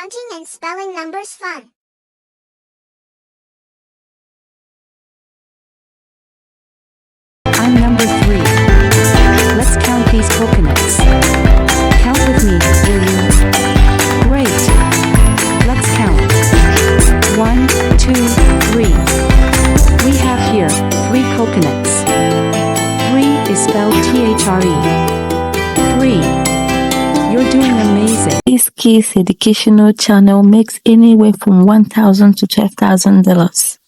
counting and spelling numbers fun. I'm number 3. Let's count these coconuts. Count with me, will you? Great. Let's count. 1, 2, 3. We have here 3 coconuts. 3 is spelled T-H-R-E. 3. You're doing amazing. This kids educational channel makes anywhere from $1,000 to $12,000.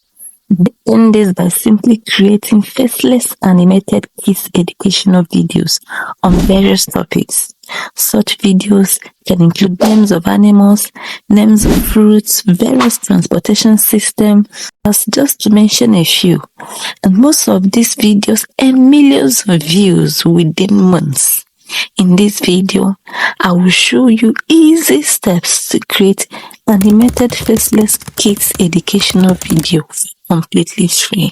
They earn this by simply creating faceless animated kids educational videos on various topics. Such videos can include names of animals, names of fruits, various transportation systems, just to mention a few. And most of these videos earn millions of views within months. In this video, I will show you easy steps to create animated faceless kids educational video completely free.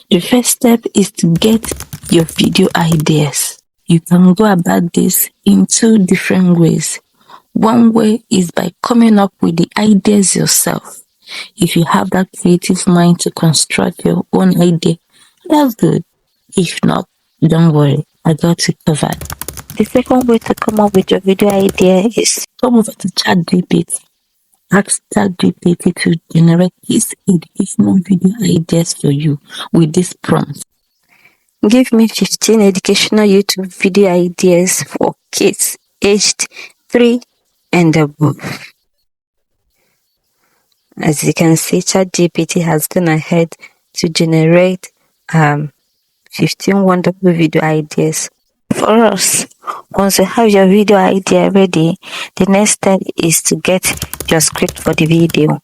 The first step is to get your video ideas. You can go about this in 2 different ways. One way is by coming up with the ideas yourself. If you have that creative mind to construct your own idea, that's good. If not, don't worry, I got you covered. The second way to come up with your video idea is come over to Chatgpt. Ask Chatgpt to generate these educational video ideas for you with this prompt. Give me 15 educational YouTube video ideas for kids aged 3 and above. As you can see, Chatgpt has gone ahead to generate 15 wonderful video ideas for us. Once you have your video idea ready, the next step is to get your script for the video.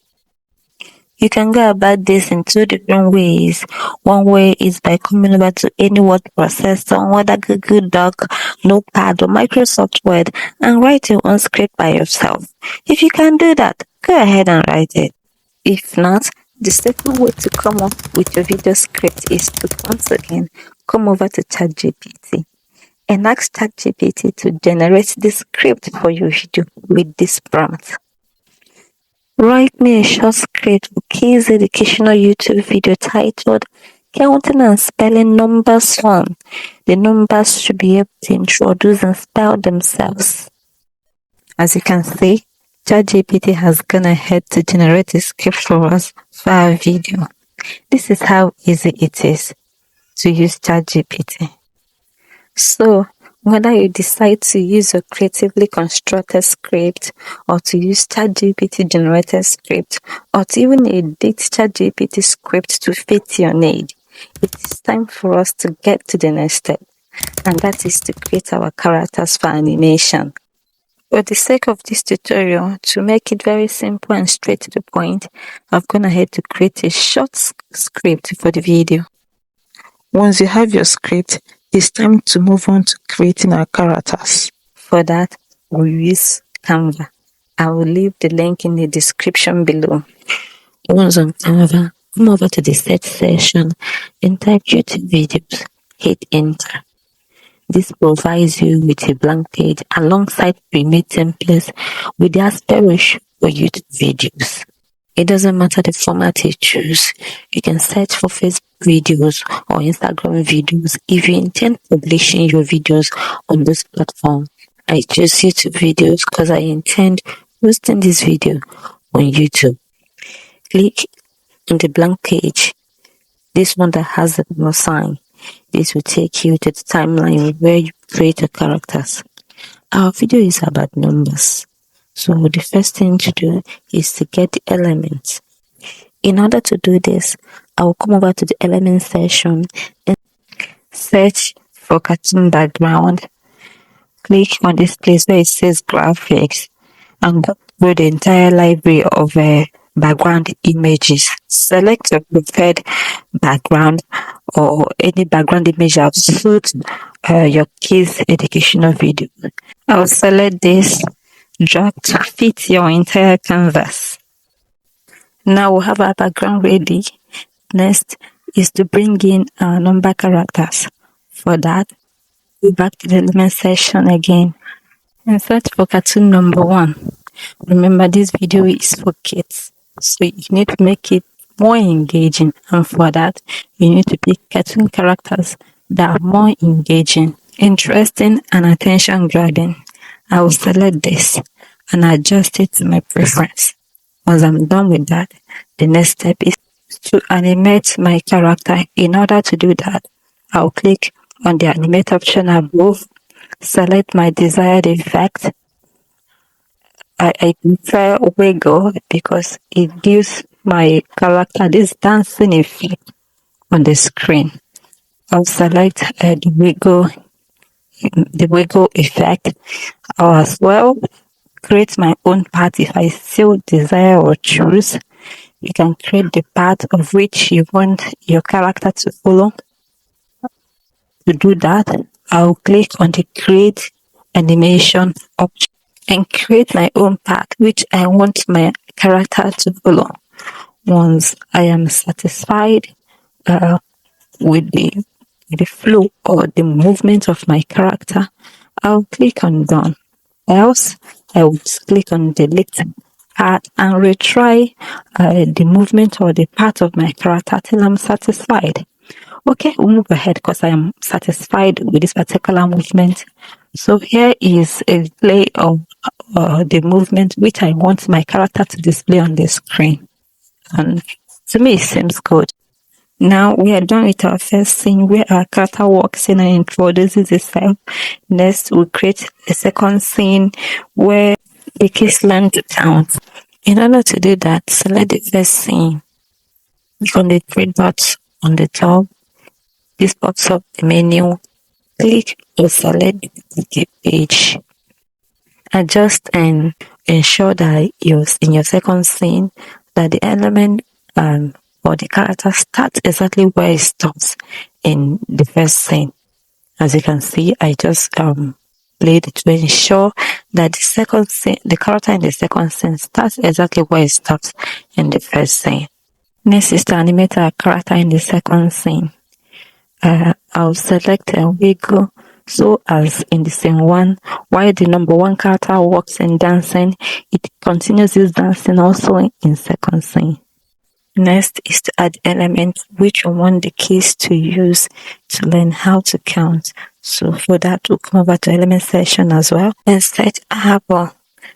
You can go about this in 2 different ways. One way is by coming over to any word processor, whether Google Doc, Notepad, or Microsoft Word, and write your own script by yourself. If you can do that, go ahead and write it. If not, the second way to come up with your video script is to once again come over to Chatgpt and ask Chatgpt to generate the script for your video with this prompt. Write me a short script for kids educational YouTube video titled Counting and Spelling Numbers Fun. The numbers should be able to introduce and spell themselves. As you can see, Chatgpt has gone ahead to generate a script for us for our video. This is how easy it is to use Chatgpt. So, whether you decide to use a creatively constructed script or to use Chatgpt generated script or to even edit Chatgpt script to fit your need, it is time for us to get to the next step, and that is to create our characters for animation. For the sake of this tutorial, to make it very simple and straight to the point, I've gone ahead to create a short script for the video. Once you have your script, it's time to move on to creating our characters. For that, we'll use Canva. I will leave the link in the description below. Once on Canva, come over to the search section and type YouTube videos. Hit enter. This provides you with a blank page alongside pre-made templates with the aspiration for YouTube videos. It doesn't matter the format you choose. You can search for Facebook videos or Instagram videos if you intend publishing your videos on this platform. I choose YouTube videos because I intend posting this video on YouTube. Click on the blank page, this one that has the more sign. This will take you to the timeline where you create your characters. Our video is about numbers. So the first thing to do is to get the elements. In order to do this, I will come over to the element section and search for cartoon background. Click on this place where it says graphics and go through the entire library of background images. Select your preferred background or any background image that suits your kids' educational video. I'll select this, drag to fit your entire canvas. Now we have our background ready. Next is to bring in our number characters. For that, go back to the element section again and search for cartoon number 1. Remember, this video is for kids, so you need to make it more engaging, and for that you need to pick cartoon characters that are more engaging, interesting, and attention grabbing. I will select this and adjust it to my preference. Once I'm done with that, the next step is to animate my character. In order to do that, I'll click on the animate option above, select my desired effect. I prefer wiggle because it gives my character this dancing effect on the screen. I'll select the wiggle effect. I'll as well create my own path if I still desire or choose. You can create the path of which you want your character to follow. To do that, I'll click on the create animation option and create my own path which I want my character to follow. Once I am satisfied with the flow or the movement of my character, I'll click on done. Else, I would click on delete part and retry the movement or the part of my character till I'm satisfied. Okay, we'll move ahead because I am satisfied with this particular movement. So here is a display of the movement which I want my character to display on the screen. And to me, it seems good. Now we are done with our first scene where our character walks in and introduces itself. Next, we'll create a second scene where the kids learn to count. In order to do that, select the first scene. Click on the three dots on the top. This pops up the menu. Click or select the duplicate page. Adjust and ensure that in your second scene that the element or the character starts exactly where it stops in the first scene. As you can see, I just played it to ensure that the second scene, the character in the second scene starts exactly where it stops in the first scene. Next is to animate our character in the second scene. I'll select a wiggle so as in the scene one, while the number one character walks and dancing, it continues this dancing also in second scene. Next is to add elements which you want the kids to use to learn how to count. So for that, we'll come over to element section as well and set apple.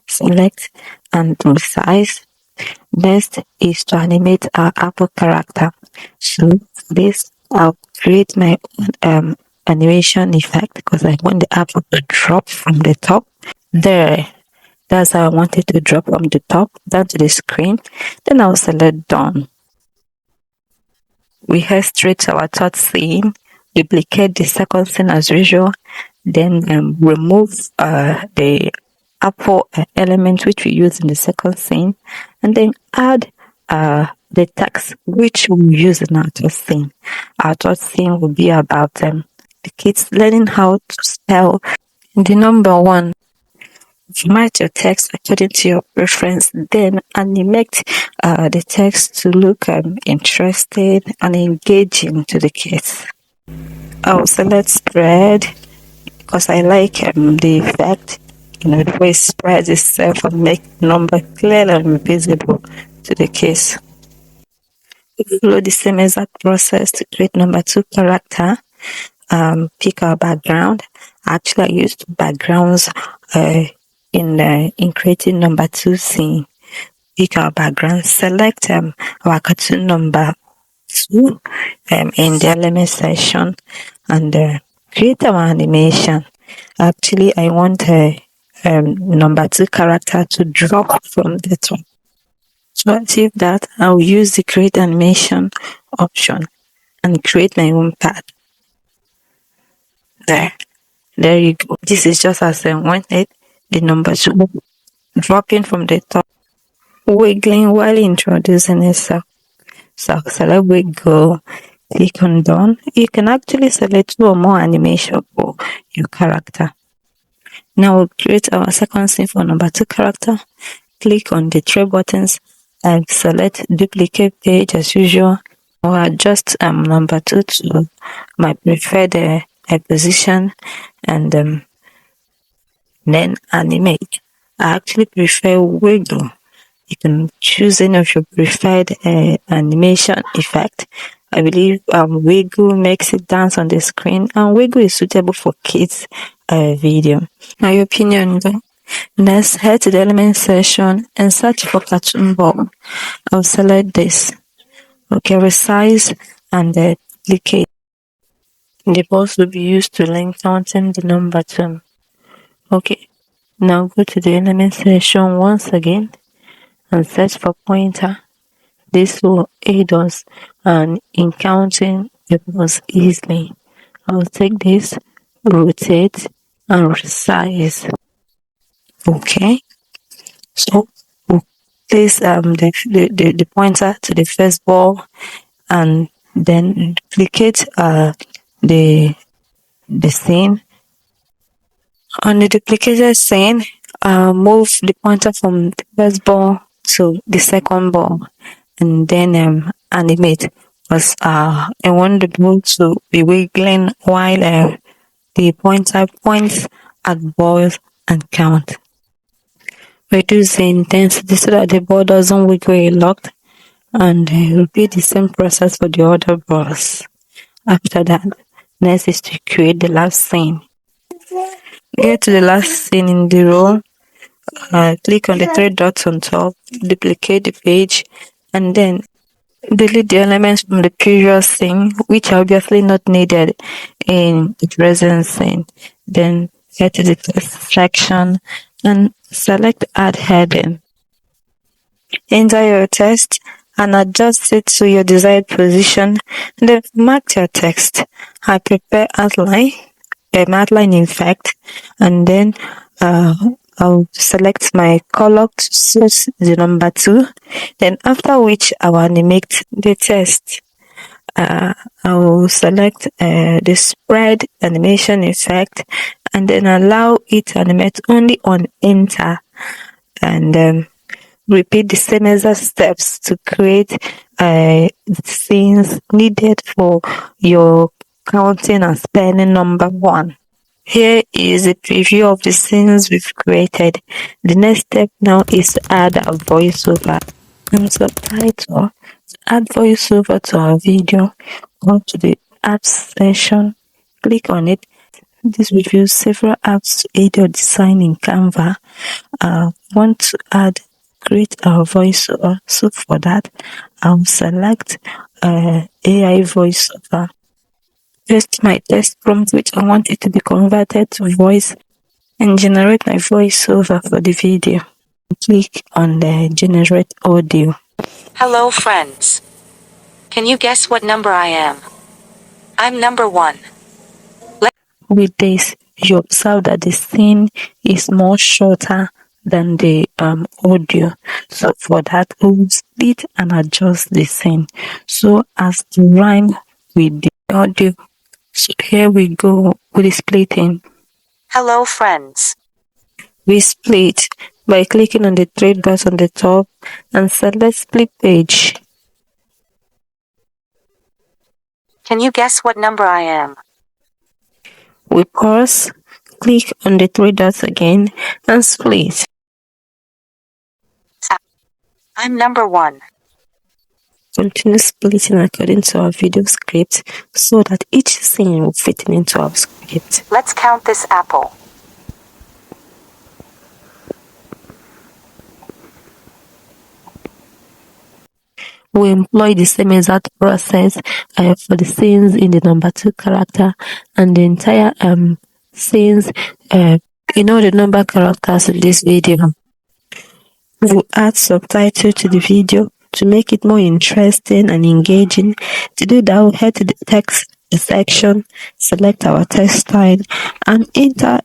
Select and resize. Next is to animate our apple character. So for this, I'll create my own animation effect because I want the apple to drop from the top. There. That's how I want it to drop from the top down to the screen. Then I'll select done. We head straight to our third scene, duplicate the second scene as usual, then remove the apple element which we use in the second scene, and then add the text which we use in our third scene. Our third scene will be about the kids learning how to spell the number one. Format your text according to your preference, then animate the text to look interesting and engaging to the kids. I'll select spread because I like the effect, the way it spreads itself and make the number clear and visible to the kids. We follow the same exact process to create number two character. Pick our background. Actually, I used backgrounds in creating number two scene. Pick our background, select our cartoon number two in the element section and create our animation. Actually, I want number two character to drop from the top. To achieve that, I'll use the create animation option and create my own path. There you go. This is just as I wanted. The number two dropping from the top, wiggling while introducing itself. So select wiggle, click on done. You can actually select two or more animation for your character. Now we'll create our second scene for number two character. Click on the three buttons and select duplicate page as usual. I'll adjust number two to my preferred position and then animate. I actually prefer wiggle. You can choose any of your preferred animation effect. I believe wiggle makes it dance on the screen, and wiggle is suitable for kids video. My opinion though. Next, head to the element section and search for cartoon ball. I'll select this. Okay, resize and duplicate. The balls will be used to link counting the number term. Okay, now go to the element section once again and search for pointer. This will aid us in counting the balls easily. I'll take this, rotate, and resize. Okay, so we'll place the pointer to the first ball and then duplicate the scene. On the duplicated scene, move the pointer from the first ball to the second ball and then animate, because I want the ball to be wiggling while the pointer points at balls and count. Reduce the intensity so that the ball doesn't wiggle a lot, and repeat the same process for the other balls. After that, next is to create the last scene. Get to the last scene in the row, click on the three dots on top, duplicate the page, and then delete the elements from the previous scene, which are obviously not needed in the present scene. Then head to the text section and select add heading. Enter your text and adjust it to your desired position, and then mark your text. I prepare outline in fact, and then I'll select my color to suit the number 2, then after which I'll animate the text. I will select the spread animation effect and then allow it to animate only on enter, and repeat the same exact steps to create the scenes needed for your counting and spelling number 1. Here is a preview of the scenes we've created. The next step now is to add a voiceover and subtitle. To add voiceover to our video, go to the apps section, click on it. This reviews several apps to aid your design in Canva. Want to create our voiceover, so for that I'll select AI voiceover. Paste my text prompt which I want it to be converted to voice and generate my voiceover for the video. Click on the generate audio. Hello friends. Can you guess what number I am? I'm number 1. With this, you observe that the scene is more shorter than the audio. So for that, we'll split and adjust the scene so as to rhyme with the audio. So here we go with the splitting. Hello friends. We split by clicking on the three dots on the top and select split page. Can you guess what number I am? We pause, click on the three dots again and split. I'm number 1. Continue splitting according to our video script so that each scene will fit into our script. Let's count this apple. We employ the same exact process for the scenes in the number 2 character and the entire scenes the number characters in this video. We'll add subtitle to the video to make it more interesting and engaging. To do that, we'll head to the text section, select our text style, and enter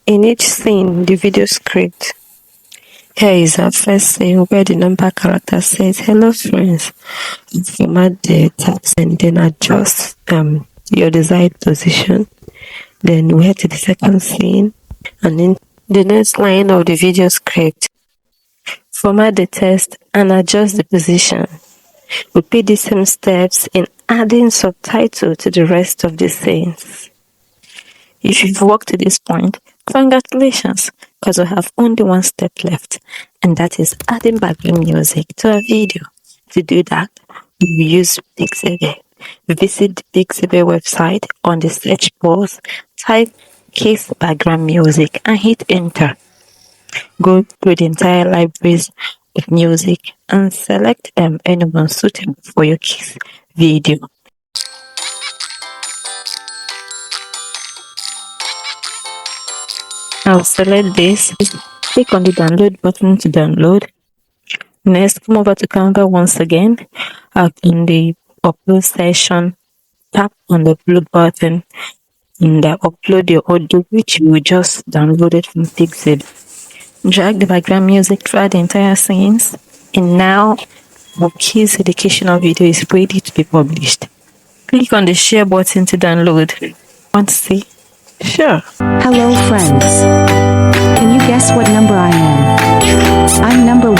in each scene the video script. Here is our first scene where the number character says, "Hello friends." Format the text and then adjust your desired position. Then we head to the second scene and in the next line of the video script. Format the text and adjust the position. Repeat the same steps in adding subtitle to the rest of the scenes. If you've worked to this point, congratulations! because we have only one step left, and that is adding background music to a video. To do that, we use Pixabay. Visit the Pixabay website. On the search bar, type case background music and hit enter. Go through the entire libraries of music and select anyone suitable for your case video. I'll select this. Click on the download button to download. Next, come over to Canva once again. In the upload section, tap on the upload button and upload your audio, which we just downloaded from Pixabay. Drag the background music throughout the entire scenes, and now our kids educational video is ready to be published. Click on the share button to download. Want to see? Sure. Hello friends. Can you guess what number I am? I'm number 1.